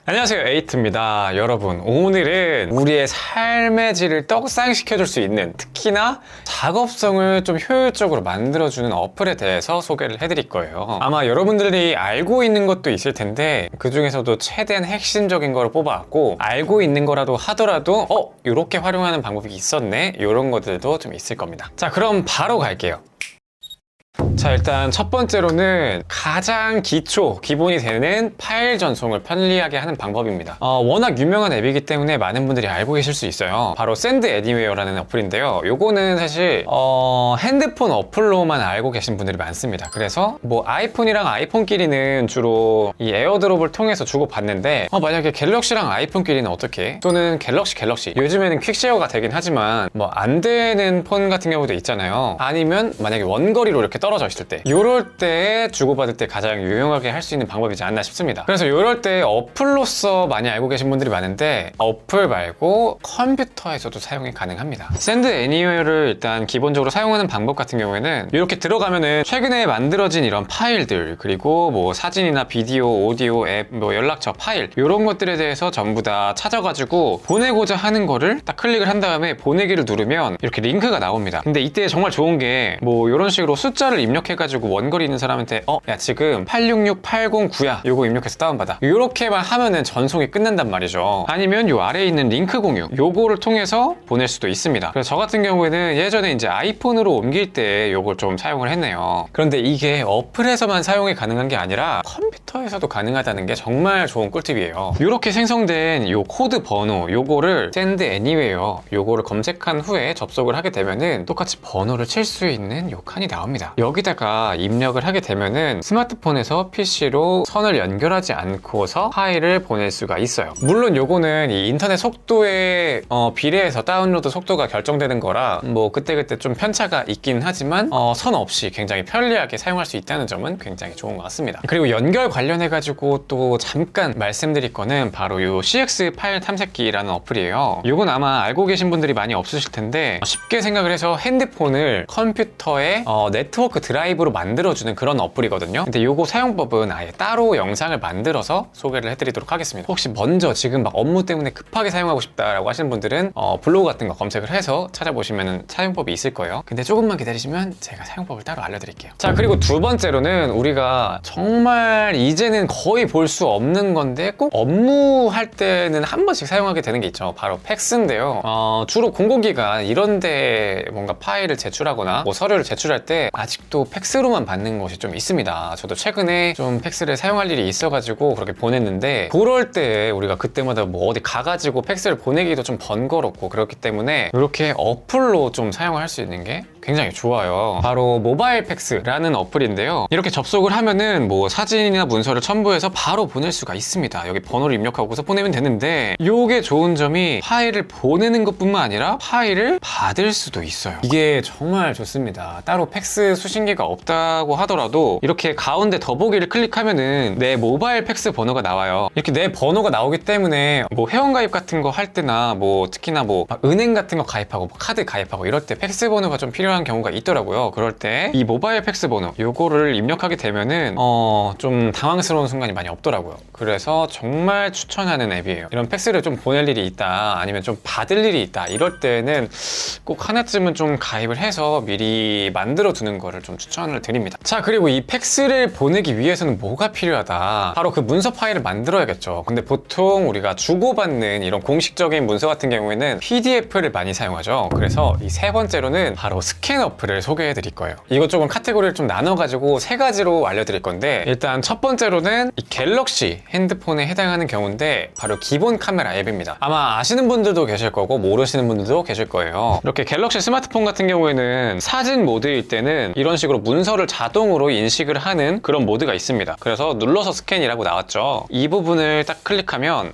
안녕하세요, 에이트입니다. 여러분, 오늘은 우리의 삶의 질을 떡상시켜줄 수 있는, 특히나 작업성을 좀 효율적으로 만들어주는 어플에 대해서 소개를 해드릴 거예요. 아마 여러분들이 알고 있는 것도 있을 텐데 그 중에서도 최대한 핵심적인 거를 뽑아왔고, 알고 있는 거라도 하더라도 이렇게 활용하는 방법이 있었네, 이런 것들도 좀 있을 겁니다. 자, 그럼 바로 갈게요. 자, 일단 첫 번째로는 가장 기본이 되는 파일 전송을 편리하게 하는 방법입니다. 워낙 유명한 앱이기 때문에 많은 분들이 알고 계실 수 있어요. 바로 샌드 애니웨어라는 어플인데요. 요거는 사실 핸드폰 어플로만 알고 계신 분들이 많습니다. 그래서 뭐 아이폰이랑 아이폰끼리는 주로 이 에어드롭을 통해서 주고받는데, 만약에 갤럭시랑 아이폰끼리는 어떻게? 또는 갤럭시 요즘에는 퀵쉐어가 되긴 하지만 뭐 안 되는 폰 같은 경우도 있잖아요. 아니면 만약에 원거리로 이렇게 떨어져 있을 때, 이럴 때 주고받을 때 가장 유용하게 할 수 있는 방법이지 않나 싶습니다. 그래서 이럴 때 어플로서 많이 알고 계신 분들이 많은데, 어플 말고 컴퓨터에서도 사용이 가능합니다. 샌드 애니웨어를 일단 기본적으로 사용하는 방법 같은 경우에는 이렇게 들어가면은 최근에 만들어진 이런 파일들, 그리고 뭐 사진이나 비디오, 오디오, 앱, 뭐 연락처 파일, 이런 것들에 대해서 전부 다 찾아가지고 보내고자 하는 거를 딱 클릭을 한 다음에 보내기를 누르면 이렇게 링크가 나옵니다. 근데 이때 정말 좋은 게 뭐 이런 식으로 숫자를 입력해가지고 원거리 있는 사람한테 야, 지금 866809야, 요거 입력해서 다운받아, 이렇게만 하면은 전송이 끝난단 말이죠. 아니면 요 아래에 있는 링크 공유, 요거를 통해서 보낼 수도 있습니다. 그래서 저 같은 경우에는 예전에 이제 아이폰으로 옮길 때 요걸 좀 사용을 했네요. 그런데 이게 어플에서만 사용이 가능한 게 아니라 컴퓨터에서도 가능하다는 게 정말 좋은 꿀팁이에요. 이렇게 생성된 요 코드 번호, 요거를 샌드 애니웨어, 요거를 검색한 후에 접속을 하게 되면은 똑같이 번호를 칠 수 있는 요 칸이 나옵니다. 여기다가 입력을 하게 되면은 스마트폰에서 PC로 선을 연결하지 않고서 파일을 보낼 수가 있어요. 물론 요거는 이 인터넷 속도에 비례해서 다운로드 속도가 결정되는 거라 뭐 그때그때 좀 편차가 있긴 하지만 선 없이 굉장히 편리하게 사용할 수 있다는 점은 굉장히 좋은 것 같습니다. 그리고 연결 관련해 가지고 또 잠깐 말씀드릴 거는 바로 요 CX 파일 탐색기라는 어플이에요. 요건 아마 알고 계신 분들이 많이 없으실 텐데, 쉽게 생각을 해서 핸드폰을 컴퓨터에 네트워크 드라이브로 만들어주는 그런 어플이거든요. 근데 요거 사용법은 아예 따로 영상을 만들어서 소개를 해드리도록 하겠습니다. 혹시 먼저 지금 막 업무 때문에 급하게 사용하고 싶다라고 하시는 분들은 블로그 같은 거 검색을 해서 찾아보시면 사용법이 있을 거예요. 근데 조금만 기다리시면 제가 사용법을 따로 알려드릴게요. 자, 그리고 두 번째로는 우리가 정말 이제는 거의 볼 수 없는 건데 꼭 업무할 때는 한 번씩 사용하게 되는 게 있죠. 바로 팩스인데요. 주로 공공기관 이런데 뭔가 파일을 제출하거나 뭐 서류를 제출할 때 아직도 팩스로만 받는 것이 좀 있습니다. 저도 최근에 좀 팩스를 사용할 일이 있어가지고 그렇게 보냈는데, 그럴 때 우리가 그때마다 뭐 어디 가가지고 팩스를 보내기도 좀 번거롭고 그렇기 때문에 이렇게 어플로 좀 사용할 수 있는 게 굉장히 좋아요. 바로 모바일 팩스라는 어플인데요. 이렇게 접속을 하면은 뭐 사진이나 문서를 첨부해서 바로 보낼 수가 있습니다. 여기 번호를 입력하고서 보내면 되는데, 요게 좋은 점이 파일을 보내는 것뿐만 아니라 파일을 받을 수도 있어요. 이게 정말 좋습니다. 따로 팩스 수신기가 없다고 하더라도 이렇게 가운데 더보기를 클릭하면은 내 모바일 팩스 번호가 나와요. 이렇게 내 번호가 나오기 때문에 뭐 회원가입 같은 거 할 때나 뭐 특히나 뭐 은행 같은 거 가입하고 뭐 카드 가입하고 이럴 때 팩스 번호가 좀 필요한 경우가 있더라고요. 그럴 때 이 모바일 팩스 번호 요거를 입력하게 되면은 좀 당황스러운 순간이 많이 없더라고요. 그래서 정말 추천하는 앱이에요. 이런 팩스를 좀 보낼 일이 있다, 아니면 좀 받을 일이 있다, 이럴 때는 꼭 하나쯤은 좀 가입을 해서 미리 만들어 두는 거를 좀 추천을 드립니다. 자, 그리고 이 팩스를 보내기 위해서는 뭐가 필요하다? 바로 그 문서 파일을 만들어야겠죠. 근데 보통 우리가 주고받는 이런 공식적인 문서 같은 경우에는 PDF를 많이 사용하죠. 그래서 이 세 번째로는 바로 스캔 어플을 소개해 드릴 거예요. 이것저것 카테고리를 좀 나눠가지고 세 가지로 알려드릴 건데, 일단 첫 번째로는 이 갤럭시 핸드폰에 해당하는 경우인데 바로 기본 카메라 앱입니다. 아마 아시는 분들도 계실 거고 모르시는 분들도 계실 거예요. 이렇게 갤럭시 스마트폰 같은 경우에는 사진 모드일 때는 이런 식으로 문서를 자동으로 인식을 하는 그런 모드가 있습니다. 그래서 눌러서 스캔이라고 나왔죠. 이 부분을 딱 클릭하면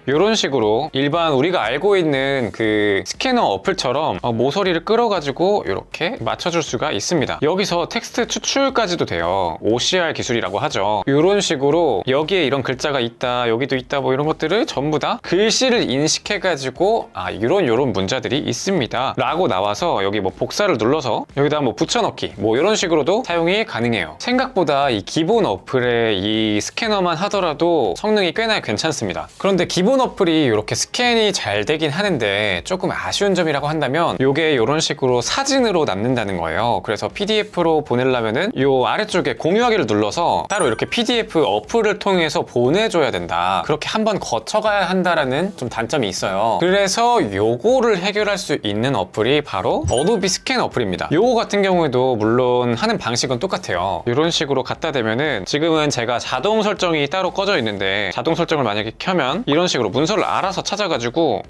이런 식으로 일반 우리가 알고 있는 그 스캐너 어플처럼 모서리를 끌어가지고 이렇게 맞춰줄 수가 있습니다. 여기서 텍스트 추출까지도 돼요. OCR 기술이라고 하죠. 이런 식으로 여기에 이런 글자가 있다, 여기도 있다, 뭐 이런 것들을 전부 다 글씨를 인식해가지고 이런 문자들이 있습니다 라고 나와서 여기 뭐 복사를 눌러서 여기다 뭐 붙여넣기 뭐 이런 식으로도 사용이 가능해요. 생각보다 이 기본 어플의 이 스캐너만 하더라도 성능이 꽤나 괜찮습니다. 그런데 기본 어플이 이렇게 스캔이 잘 되긴 하는데 조금 아쉬운 점이라고 한다면 이게 이런 식으로 사진으로 남는다는 거예요. 그래서 PDF로 보내려면은 이 아래쪽에 공유하기를 눌러서 따로 이렇게 PDF 어플을 통해서 보내줘야 된다. 그렇게 한번 거쳐가야 한다라는 좀 단점이 있어요. 그래서 요거를 해결할 수 있는 어플이 바로 어도비 스캔 어플입니다. 요거 같은 경우에도 물론 하는 방식은 똑같아요. 이런 식으로 갖다 대면은 지금은 제가 자동 설정이 따로 꺼져 있는데 자동 설정을 만약에 켜면 이런 식으로 문서를 알아서 찾아가지고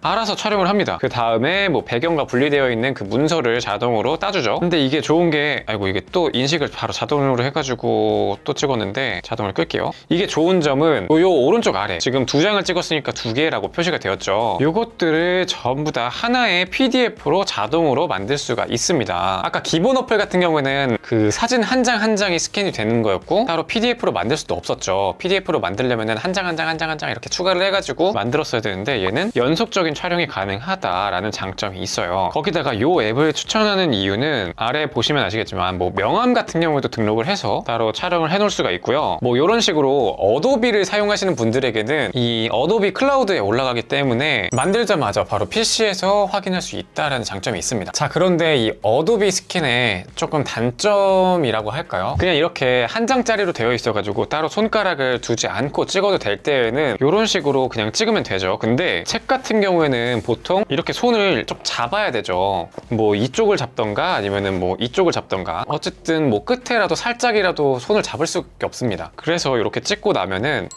알아서 촬영을 합니다. 그 다음에 뭐 배경과 분리되어 있는 그 문서를 자동으로 따주죠. 근데 이게 좋은 게 이게 또 인식을 바로 자동으로 해가지고 또 찍었는데 자동으로 끌게요. 이게 좋은 점은 요 오른쪽 아래 지금 2장을 찍었으니까 2개라고 표시가 되었죠. 요것들을 전부 다 하나의 PDF로 자동으로 만들 수가 있습니다. 아까 기본 어플 같은 경우에는 그 사진 한 장 한 장이 스캔이 되는 거였고 따로 PDF로 만들 수도 없었죠. PDF로 만들려면 한 장 한 장 한 장 한 장 이렇게 추가를 해가지고 만들었어야 되는데 얘는 연속적인 촬영이 가능하다라는 장점이 있어요. 거기다가 요 앱을 추천하는 이유는 아래 보시면 아시겠지만 뭐 명함 같은 경우에도 등록을 해서 따로 촬영을 해놓을 수가 있고요. 뭐 이런 식으로 어도비를 사용하시는 분들에게는 이 어도비 클라우드에 올라가기 때문에 만들자마자 바로 PC에서 확인할 수 있다는 장점이 있습니다. 자, 그런데 이 어도비 스캔의 조금 단점이라고 할까요? 그냥 이렇게 한 장짜리로 되어 있어가지고 따로 손가락을 두지 않고 찍어도 될 때에는 이런 식으로 그냥 찍으면 되죠. 근데 책 같은 경우에는 보통 이렇게 손을 좀 잡아야 되죠. 뭐 이쪽을 잡던가 아니면은 뭐 이쪽을 잡던가 어쨌든 뭐 끝에라도 살짝이라도 손을 잡을 수밖에 없습니다. 그래서 이렇게 찍고 나면은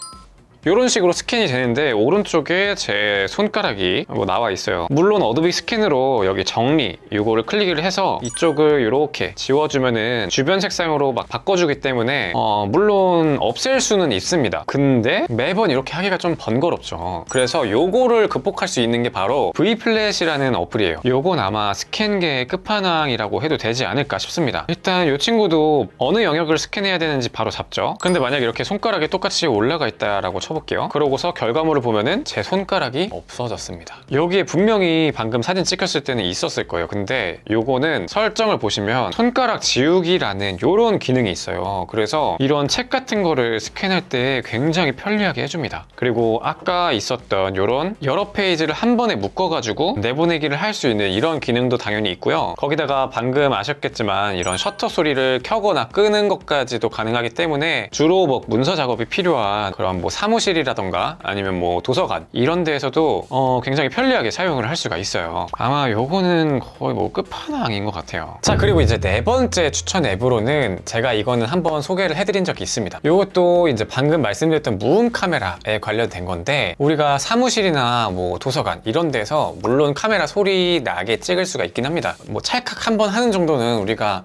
이런 식으로 스캔이 되는데 오른쪽에 제 손가락이 뭐 나와 있어요. 물론 어도비 스캔으로 여기 정리 이거를 클릭을 해서 이쪽을 이렇게 지워주면은 주변 색상으로 막 바꿔주기 때문에 물론 없앨 수는 있습니다. 근데 매번 이렇게 하기가 좀 번거롭죠. 그래서 요거를 극복할 수 있는 게 바로 V플랫이라는 어플이에요. 요건 아마 스캔계의 끝판왕이라고 해도 되지 않을까 싶습니다. 일단 이 친구도 어느 영역을 스캔해야 되는지 바로 잡죠. 근데 만약 이렇게 손가락에 똑같이 올라가 있다라고 쳐볼게요. 그러고서 결과물을 보면은 제 손가락이 없어졌습니다. 여기에 분명히 방금 사진 찍혔을 때는 있었을 거예요. 근데 요거는 설정을 보시면 손가락 지우기라는 요런 기능이 있어요. 그래서 이런 책 같은 거를 스캔할 때 굉장히 편리하게 해줍니다. 그리고 아까 있었던 요런 여러 페이지를 한 번에 묶어가지고 내보내기를 할 수 있는 이런 기능도 당연히 있고요. 거기다가 방금 아셨겠지만 이런 셔터 소리를 켜거나 끄는 것까지도 가능하기 때문에 주로 뭐 문서 작업이 필요한 그런 뭐 사무실이라던가 아니면 뭐 도서관 이런 데에서도 굉장히 편리하게 사용을 할 수가 있어요. 아마 요거는 거의 뭐 끝판왕인 것 같아요. 자, 그리고 이제 네 번째 추천 앱으로는 제가 이거는 한번 소개를 해드린 적이 있습니다. 요것도 이제 방금 말씀드렸던 무음 카메라에 관련된 건데 우리가 사무실이나 뭐 도서관 이런 데서 물론 카메라 소리 나게 찍을 수가 있긴 합니다. 뭐 찰칵 한번 하는 정도는 우리가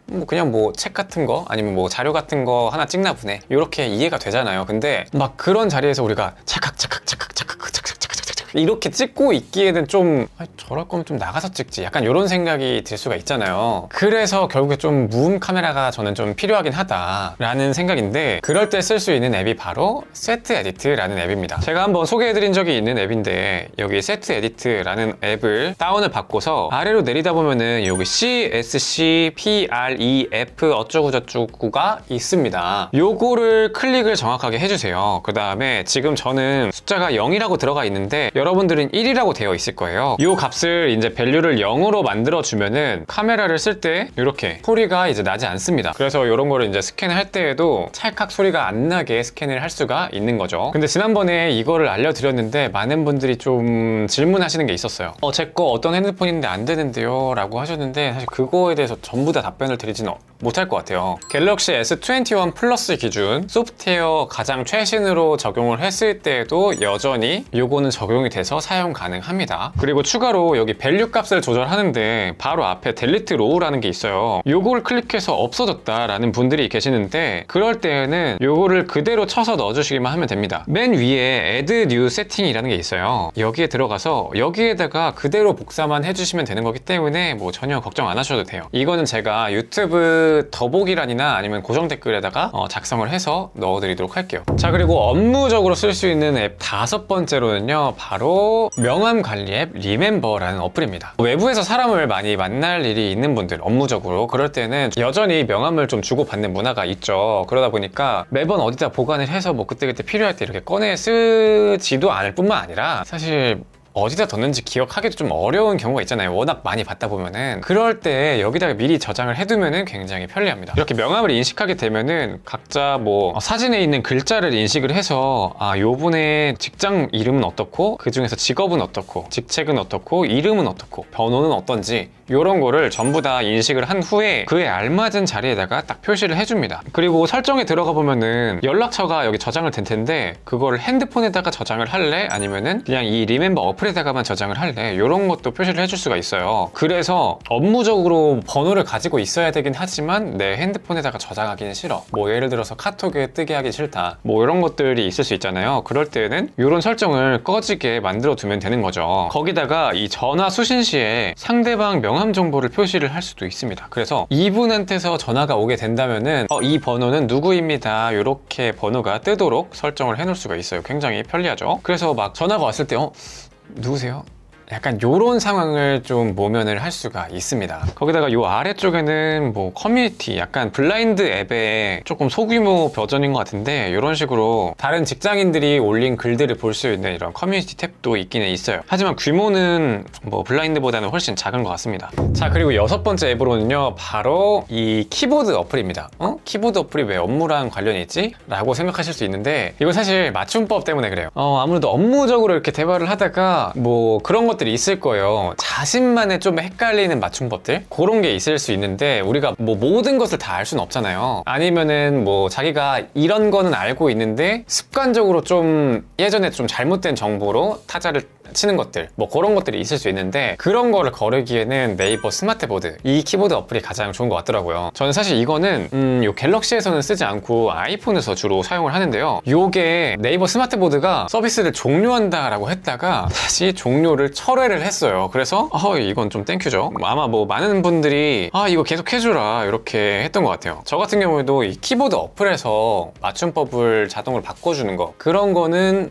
뭐 그냥 뭐 책 같은 거 아니면 뭐 자료 같은 거 하나 찍나 보네 이렇게 이해가 되잖아요. 근데 막 그런 자리에서 우리가 찰칵 이렇게 찍고 있기에는 좀 저럴 거면 좀 나가서 찍지 약간 이런 생각이 들 수가 있잖아요. 그래서 결국에 좀 무음 카메라가 저는 좀 필요하긴 하다라는 생각인데 그럴 때 쓸 수 있는 앱이 바로 세트 에디트라는 앱입니다. 제가 한번 소개해드린 적이 있는 앱인데 여기 세트 에디트라는 앱을 다운을 받고서 아래로 내리다 보면은 여기 CSCPREF 어쩌고저쩌고가 있습니다. 요거를 클릭을 정확하게 해주세요. 그 다음에 지금 저는 숫자가 0이라고 들어가 있는데 여러분들은 1이라고 되어 있을 거예요. 이 값을 이제 밸류를 0으로 만들어 주면은 카메라를 쓸 때 이렇게 소리가 이제 나지 않습니다. 그래서 이런 거를 이제 스캔할 때에도 찰칵 소리가 안 나게 스캔을 할 수가 있는 거죠. 근데 지난번에 이거를 알려드렸는데 많은 분들이 좀 질문하시는 게 있었어요. 제 거 어떤 핸드폰인데 안 되는데요? 라고 하셨는데 사실 그거에 대해서 전부 다 답변을 드리지는 못할 것 같아요. 갤럭시 S21 플러스 기준 소프트웨어 가장 최신으로 적용을 했을 때에도 여전히 요거는 적용이 돼서 사용 가능합니다. 그리고 추가로 여기 밸류 값을 조절하는데 바로 앞에 델리트 로우라는 게 있어요. 요걸 클릭해서 없어졌다라는 분들이 계시는데 그럴 때에는 요거를 그대로 쳐서 넣어주시기만 하면 됩니다. 맨 위에 Add New Setting이라는 게 있어요. 여기에 들어가서 여기에다가 그대로 복사만 해주시면 되는 거기 때문에 뭐 전혀 걱정 안 하셔도 돼요. 이거는 제가 유튜브 더보기란이나 아니면 고정 댓글에다가 작성을 해서 넣어드리도록 할게요. 자, 그리고 업무적으로 쓸 수 있는 앱 5번째로는요, 바로 명함 관리 앱 리멤버라는 어플입니다. 외부에서 사람을 많이 만날 일이 있는 분들, 업무적으로 그럴 때는 여전히 명함을 좀 주고받는 문화가 있죠. 그러다 보니까 매번 어디다 보관을 해서 뭐 그때그때 필요할 때 이렇게 꺼내 쓰지도 않을 뿐만 아니라 사실 어디다 뒀는지 기억하기도 좀 어려운 경우가 있잖아요. 워낙 많이 받다 보면은. 그럴 때 여기다가 미리 저장을 해두면은 굉장히 편리합니다. 이렇게 명함을 인식하게 되면은 각자 뭐 사진에 있는 글자를 인식을 해서 요분의 직장 이름은 어떻고, 그 중에서 직업은 어떻고, 직책은 어떻고, 이름은 어떻고, 번호는 어떤지 이런 거를 전부 다 인식을 한 후에 그에 알맞은 자리에다가 딱 표시를 해줍니다. 그리고 설정에 들어가 보면은 연락처가 여기 저장을 될 텐데 그거를 핸드폰에다가 저장을 할래? 아니면은 그냥 이 리멤버 어플에다가만 저장을 할래? 이런 것도 표시를 해줄 수가 있어요. 그래서 업무적으로 번호를 가지고 있어야 되긴 하지만 내 핸드폰에다가 저장하기는 싫어. 뭐 예를 들어서 카톡에 뜨게 하기 싫다. 뭐 이런 것들이 있을 수 있잖아요. 그럴 때는 이런 설정을 꺼지게 만들어 두면 되는 거죠. 거기다가 이 전화 수신 시에 상대방 명함 정보를 표시를 할 수도 있습니다. 그래서 이분한테서 전화가 오게 된다면은 이 번호는 누구입니다. 이렇게 번호가 뜨도록 설정을 해놓을 수가 있어요. 굉장히 편리하죠. 그래서 막 전화가 왔을 때 누구세요? 약간 요런 상황을 좀 모면을 할 수가 있습니다. 거기다가 요 아래쪽에는 뭐 커뮤니티, 약간 블라인드 앱의 조금 소규모 버전인 것 같은데 이런 식으로 다른 직장인들이 올린 글들을 볼 수 있는 이런 커뮤니티 탭도 있기는 있어요. 하지만 규모는 뭐 블라인드보다는 훨씬 작은 것 같습니다. 자, 그리고 6번째 앱으로는요, 바로 이 키보드 어플입니다. 키보드 어플이 왜 업무랑 관련이 있지? 라고 생각하실 수 있는데 이건 사실 맞춤법 때문에 그래요. 아무래도 업무적으로 이렇게 대화를 하다가 뭐 그런 것들이 있을 거예요. 자신만의 좀 헷갈리는 맞춤법들? 그런 게 있을 수 있는데 우리가 뭐 모든 것을 다 알 수는 없잖아요. 아니면은 뭐 자기가 이런 거는 알고 있는데 습관적으로 좀 예전에 좀 잘못된 정보로 타자를 치는 것들, 뭐 그런 것들이 있을 수 있는데 그런 거를 거르기에는 네이버 스마트보드, 이 키보드 어플이 가장 좋은 것 같더라고요. 저는 사실 이거는 요 갤럭시에서는 쓰지 않고 아이폰에서 주로 사용을 하는데요. 요게 네이버 스마트보드가 서비스를 종료한다라고 했다가 다시 종료를 철회를 했어요. 그래서 이건 좀 땡큐죠. 아마 뭐 많은 분들이 이거 계속 해주라 이렇게 했던 것 같아요. 저 같은 경우에도 이 키보드 어플에서 맞춤법을 자동으로 바꿔주는 거, 그런 거는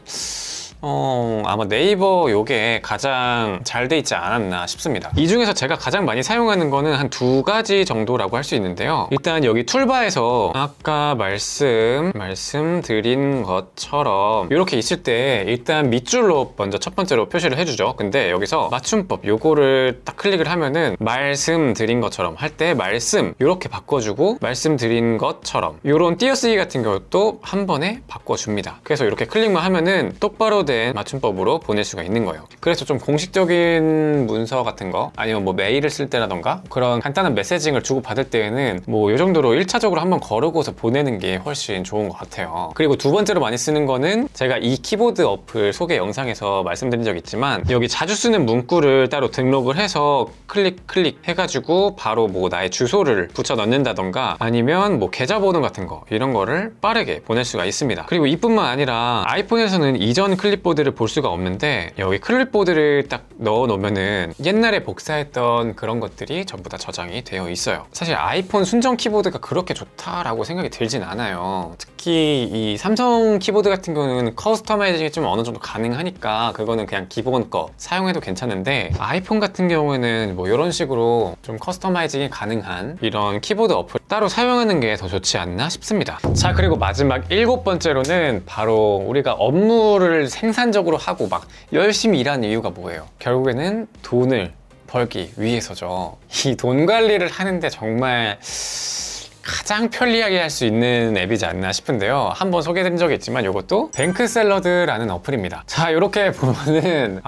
아마 네이버 요게 가장 잘 돼 있지 않았나 싶습니다. 이 중에서 제가 가장 많이 사용하는 거는 한 2가지 정도라고 할 수 있는데요. 일단 여기 툴바에서 아까 말씀드린 것처럼 이렇게 있을 때 일단 밑줄로 먼저 첫 번째로 표시를 해주죠. 근데 여기서 맞춤법 요거를 딱 클릭을 하면은 말씀드린 것처럼 할 때 말씀 이렇게 바꿔주고 말씀드린 것처럼 요런 띄어쓰기 같은 경우도 한 번에 바꿔줍니다. 그래서 이렇게 클릭만 하면은 똑바로 된 맞춤법으로 보낼 수가 있는 거예요. 그래서 좀 공식적인 문서 같은 거 아니면 뭐 메일을 쓸 때라던가 그런 간단한 메시징을 주고받을 때에는 뭐 이 정도로 1차적으로 한번 거르고서 보내는 게 훨씬 좋은 것 같아요. 그리고 두 번째로 많이 쓰는 거는 제가 이 키보드 어플 소개 영상에서 말씀드린 적 있지만 여기 자주 쓰는 문구를 따로 등록을 해서 클릭 해가지고 바로 뭐 나의 주소를 붙여 넣는다던가 아니면 뭐 계좌번호 같은 거 이런 거를 빠르게 보낼 수가 있습니다. 그리고 이뿐만 아니라 아이폰에서는 이전 클립보드를 볼 수가 없는데 여기 클립보드를 딱 넣어 놓으면은 옛날에 복사했던 그런 것들이 전부 다 저장이 되어 있어요. 사실 아이폰 순정 키보드가 그렇게 좋다라고 생각이 들진 않아요. 특히 이 삼성 키보드 같은 경우는 커스터마이징이 좀 어느 정도 가능하니까 그거는 그냥 기본 거 사용해도 괜찮은데 아이폰 같은 경우에는 뭐 이런 식으로 좀 커스터마이징이 가능한 이런 키보드 어플 따로 사용하는 게 더 좋지 않나 싶습니다. 자, 그리고 마지막 7번째로는 바로 우리가 업무를 생산적으로 하고 막 열심히 일하는 이유가 뭐예요? 결국에는 돈을 벌기 위해서죠. 이 돈 관리를 하는데 정말 가장 편리하게 할 수 있는 앱이지 않나 싶은데요. 한번 소개해드린 적이 있지만 이것도 뱅크샐러드라는 어플입니다. 자, 이렇게 보면은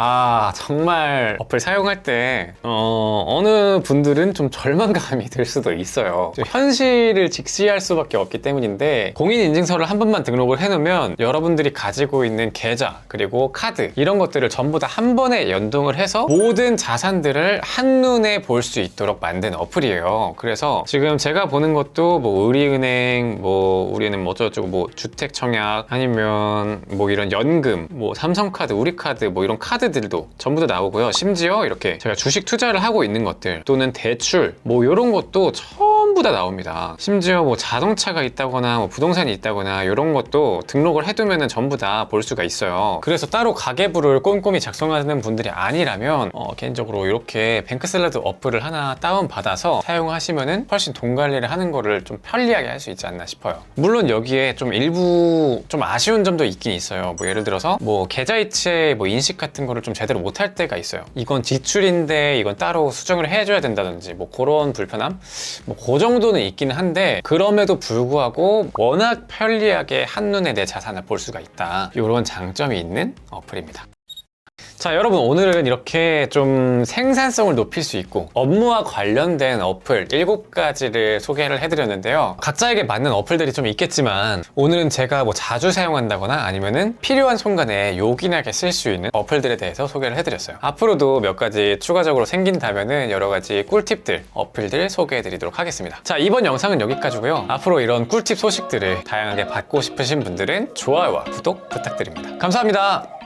정말 어플 사용할 때 어느 분들은 좀 절망감이 들 수도 있어요. 현실을 직시할 수밖에 없기 때문인데, 공인인증서를 한 번만 등록을 해놓으면 여러분들이 가지고 있는 계좌 그리고 카드 이런 것들을 전부 다 한 번에 연동을 해서 모든 자산들을 한눈에 볼 수 있도록 만든 어플이에요. 그래서 지금 제가 보는 것도 뭐 우리은행, 우리는 어쩌고저쩌고 주택청약, 아니면 이런 연금, 삼성카드, 우리카드 이런 카드들도 전부 다 나오고요. 심지어 이렇게 제가 주식 투자를 하고 있는 것들 또는 대출 이런 것도 전부 다 나옵니다. 심지어 자동차가 있다거나 부동산이 있다거나 이런 것도 등록을 해두면 전부 다 볼 수가 있어요. 그래서 따로 가계부를 꼼꼼히 작성하는 분들이 아니라면 개인적으로 이렇게 뱅크샐러드 어플을 하나 다운받아서 사용하시면은 훨씬 돈 관리를 하는 거를 좀 편리하게 할 수 있지 않나 싶어요. 물론 여기에 좀 일부 좀 아쉬운 점도 있긴 있어요. 예를 들어서 계좌이체 인식 같은 거를 좀 제대로 못할 때가 있어요. 이건 지출인데 이건 따로 수정을 해줘야 된다든지 그런 불편함? 그 정도는 있긴 한데, 그럼에도 불구하고 워낙 편리하게 한눈에 내 자산을 볼 수가 있다, 이런 장점이 있는 어플입니다. 자, 여러분, 오늘은 이렇게 좀 생산성을 높일 수 있고 업무와 관련된 어플 7가지를 소개를 해드렸는데요. 각자에게 맞는 어플들이 좀 있겠지만, 오늘은 제가 자주 사용한다거나 아니면은 필요한 순간에 요긴하게 쓸 수 있는 어플들에 대해서 소개를 해드렸어요. 앞으로도 몇 가지 추가적으로 생긴다면은 여러 가지 꿀팁들, 어플들 소개해드리도록 하겠습니다. 자, 이번 영상은 여기까지고요. 앞으로 이런 꿀팁 소식들을 다양하게 받고 싶으신 분들은 좋아요와 구독 부탁드립니다. 감사합니다.